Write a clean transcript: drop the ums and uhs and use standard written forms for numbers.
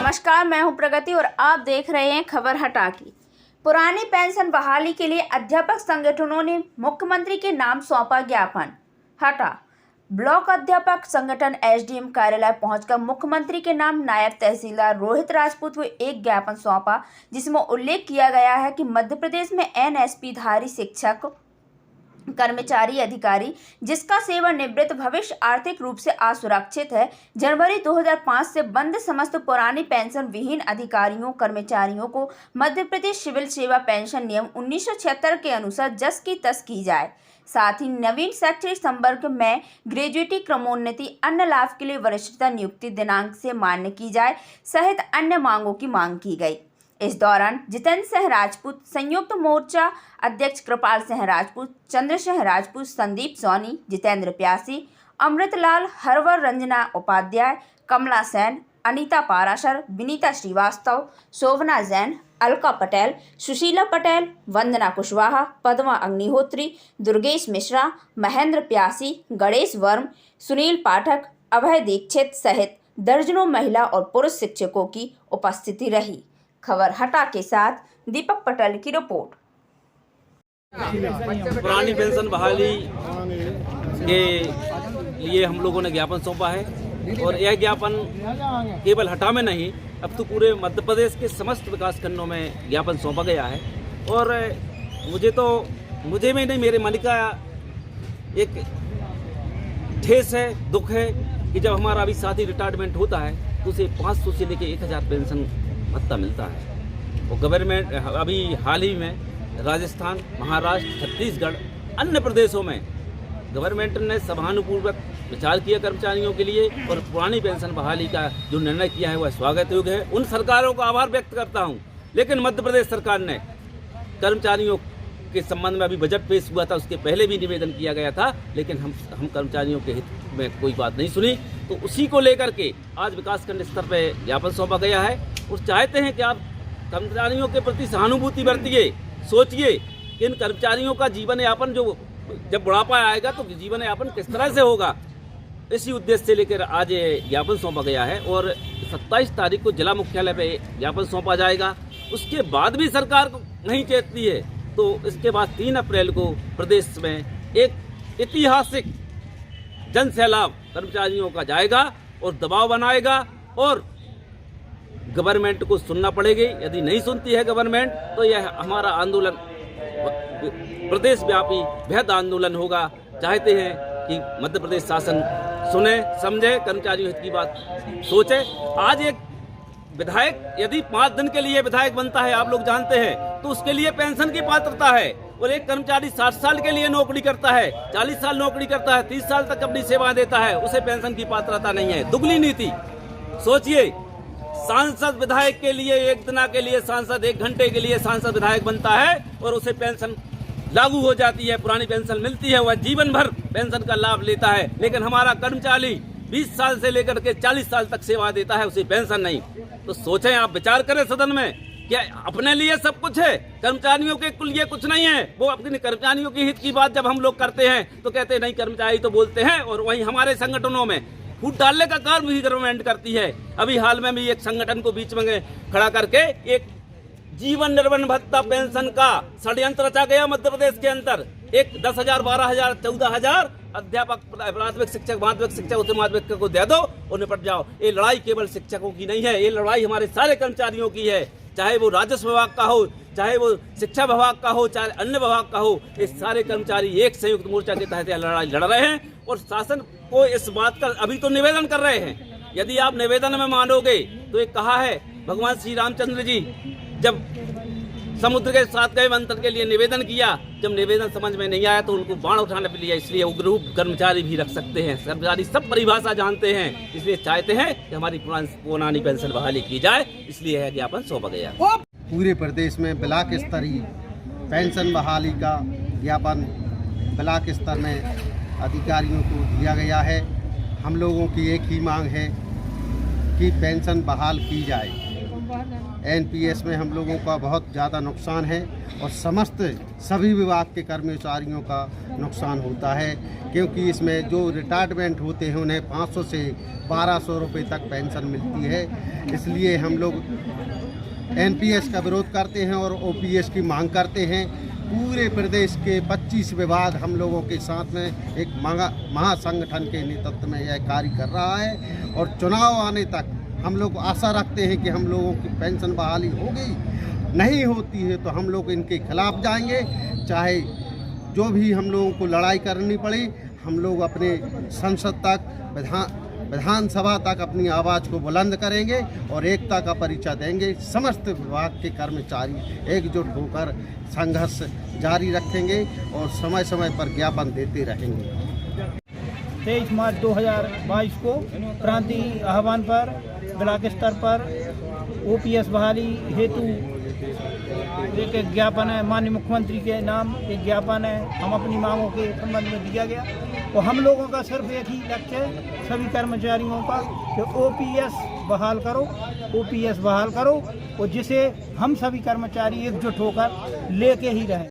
नमस्कार, मैं हूं प्रगति और आप देख रहे हैं खबर हटा की। पुरानी पेंशन बहाली के लिए अध्यापक संगठनों ने मुख्यमंत्री के नाम सौंपा ज्ञापन। हटा ब्लॉक अध्यापक संगठन एसडीएम कार्यालय पहुंचकर मुख्यमंत्री के नाम नायब तहसीलदार रोहित राजपूत को एक ज्ञापन सौंपा, जिसमें उल्लेख किया गया है कि मध्य प्रदेश में एनएसपी धारी शिक्षक कर्मचारी अधिकारी जिसका सेवानिवृत्त भविष्य आर्थिक रूप से असुरक्षित है, जनवरी 2005 से बंद समस्त पुरानी पेंशन विहीन अधिकारियों कर्मचारियों को मध्य प्रदेश सिविल सेवा पेंशन नियम 1976 के अनुसार जस की तस की जाए। साथ ही नवीन शैक्षणिक संवर्ग में ग्रेजुएटी क्रमोन्नति अन्य लाभ के लिए वरिष्ठता नियुक्ति दिनांक से मान्य की जाए सहित अन्य मांगों की मांग की गई। इस दौरान जितेंद्र सिंह राजपूत, संयुक्त मोर्चा अध्यक्ष कृपाल सिंह राजपूत, चंद्र सिंह राजपूत, संदीप सोनी, जितेंद्र प्यासी, अमृतलाल, हरवर रंजना उपाध्याय, कमला सेन, अनीता पाराशर, विनीता श्रीवास्तव, शोभना जैन, अलका पटेल, सुशीला पटेल, वंदना कुशवाहा, पद्मा अग्निहोत्री, दुर्गेश मिश्रा, महेंद्र प्यासी, गणेश वर्म, सुनील पाठक, अभय दीक्षित सहित दर्जनों महिला और पुरुष शिक्षकों की उपस्थिति रही। खबर हटा के साथ दीपक पटेल की रिपोर्ट। पुरानी पेंशन बहाली के लिए हम लोगों ने ज्ञापन सौंपा है और यह ज्ञापन केवल हटा में नहीं, अब तो पूरे मध्य प्रदेश के समस्त विकास खंडों में ज्ञापन सौंपा गया है। और मुझे में नहीं, मेरे मन का एक ठेस है, दुख है कि जब हमारा अभी साथी रिटायरमेंट होता है तो उसे 500 से लेकर 1000 पेंशन भत्ता मिलता है। और गवर्नमेंट अभी हाल ही में राजस्थान, महाराष्ट्र, छत्तीसगढ़, अन्य प्रदेशों में गवर्नमेंट ने सहानुभूतिपूर्वक विचार किया कर्मचारियों के लिए और पुरानी पेंशन बहाली का जो निर्णय किया है वह स्वागत योग्य है। उन सरकारों का आभार व्यक्त करता हूं। लेकिन मध्य प्रदेश सरकार ने कर्मचारियों के संबंध में अभी बजट पेश हुआ था, उसके पहले भी निवेदन किया गया था, लेकिन हम कर्मचारियों के हित में कोई बात नहीं सुनी। तो उसी को लेकर के आज विकासखंड स्तर पर ज्ञापन सौंपा गया है और चाहते हैं कि आप कर्मचारियों के प्रति सहानुभूति बरतिए, सोचिए कि इन कर्मचारियों का जीवन यापन जो जब बुढ़ापा आएगा तो जीवन यापन किस तरह से होगा। इसी उद्देश्य से लेकर आज ये ज्ञापन सौंपा गया है और 27 तारीख को जिला मुख्यालय पे ज्ञापन सौंपा जाएगा। उसके बाद भी सरकार नहीं चेतती है तो इसके बाद 3 अप्रैल को प्रदेश में एक ऐतिहासिक जन सैलाब कर्मचारियों का जाएगा और दबाव बनाएगा और गवर्नमेंट को सुनना पड़ेगी। यदि नहीं सुनती है गवर्नमेंट तो यह हमारा आंदोलन प्रदेश व्यापी बृहद आंदोलन होगा। चाहते हैं कि मध्य प्रदेश शासन सुने, समझे, कर्मचारियों हित की बात सोचे। आज एक विधायक यदि 5 दिन के लिए विधायक बनता है, आप लोग जानते हैं, तो उसके लिए पेंशन की पात्रता है। और एक कर्मचारी 60 साल के लिए नौकरी करता है, 40 साल नौकरी करता है, 30 साल तक अपनी सेवा देता है, उसे पेंशन की पात्रता नहीं है। दुगली नीति सोचिए। सांसद विधायक के लिए एक दिन के लिए सांसद, 1 घंटे के लिए सांसद विधायक बनता है और उसे पेंशन लागू हो जाती है, पुरानी पेंशन मिलती है, वह जीवन भर पेंशन का लाभ लेता है। लेकिन हमारा कर्मचारी 20 साल से लेकर के 40 साल तक सेवा देता है, उसे पेंशन नहीं। तो सोचें, आप विचार करें सदन में, क्या अपने लिए सब कुछ है, कर्मचारियों के लिए कुछ नहीं है। वो अपने कर्मचारियों की हित की बात जब हम लोग करते हैं तो कहते हैं नहीं, कर्मचारी तो बोलते हैं। और वहीं हमारे संगठनों में फूट डालने का काम भी गवर्नमेंट करती है। अभी हाल में भी एक संगठन को बीच में खड़ा करके एक जीवन निर्वहन भत्ता पेंशन का षड्यंत्र रचा गया मध्य प्रदेश के अंदर। एक 10,000, 12,000, 14,000 अध्यापक, प्राथमिक शिक्षक, माध्यमिक शिक्षक, उच्च माध्यमिक को दे दो और निपट जाओ। ये लड़ाई केवल शिक्षकों की नहीं है, ये लड़ाई हमारे सारे कर्मचारियों की है। चाहे वो राजस्व विभाग का हो, चाहे वो शिक्षा विभाग का हो, चाहे अन्य विभाग का हो, ये सारे कर्मचारी एक संयुक्त मोर्चा के तहत लड़ाई लड़ रहे हैं। और शासन को इस बात का अभी तो निवेदन कर रहे हैं। यदि आप निवेदन में मानोगे तो एक कहा है भगवान श्री रामचंद्र जी जब समुद्र के साथ गए मंथन के लिए निवेदन किया, जब निवेदन समझ में नहीं आया तो उनको बाण उठाने पे लिया। इसलिए उग्र कर्मचारी भी रख सकते हैं, कर्मचारी सब परिभाषा जानते हैं। इसलिए चाहते हैं कि हमारी पुरानी पेंशन बहाली की जाए, इसलिए यह ज्ञापन सौंपा गया। पूरे प्रदेश में ब्लॉक स्तरीय पेंशन बहाली का ज्ञापन ब्लॉक स्तर में अधिकारियों को दिया गया है। हम लोगों की एक ही मांग है कि पेंशन बहाल की जाए। एनपीएस में हम लोगों का बहुत ज़्यादा नुकसान है और समस्त सभी विभाग के कर्मचारियों का नुकसान होता है, क्योंकि इसमें जो रिटायरमेंट होते हैं उन्हें 500 से 1200 रुपये तक पेंशन मिलती है। इसलिए हम लोग एनपीएस का विरोध करते हैं और ओपीएस की मांग करते हैं। पूरे प्रदेश के 25 विभाग हम लोगों के साथ में एक महासंगठन के नेतृत्व में यह कार्य कर रहा है और चुनाव आने तक हम लोग आशा रखते हैं कि हम लोगों की पेंशन बहाली होगी। नहीं होती है तो हम लोग इनके खिलाफ जाएंगे, चाहे जो भी हम लोगों को लड़ाई करनी पड़े। हम लोग अपने संसद तक विधानसभा तक अपनी आवाज़ को बुलंद करेंगे और एकता का परिचय देंगे। समस्त विभाग के कर्मचारी एकजुट होकर संघर्ष जारी रखेंगे और समय समय पर ज्ञापन देते रहेंगे। 23 मार्च 2022 को क्रांति आह्वान पर ब्लॉक स्तर पर ओपीएस बहाली हेतु एक ज्ञापन है, माननीय मुख्यमंत्री के नाम एक ज्ञापन है हम अपनी मांगों के संबंध में दिया गया। और हम लोगों का सिर्फ एक ही लक्ष्य है सभी कर्मचारियों का कि ओपीएस बहाल करो और जिसे हम सभी कर्मचारी एकजुट होकर लेके ही रहें।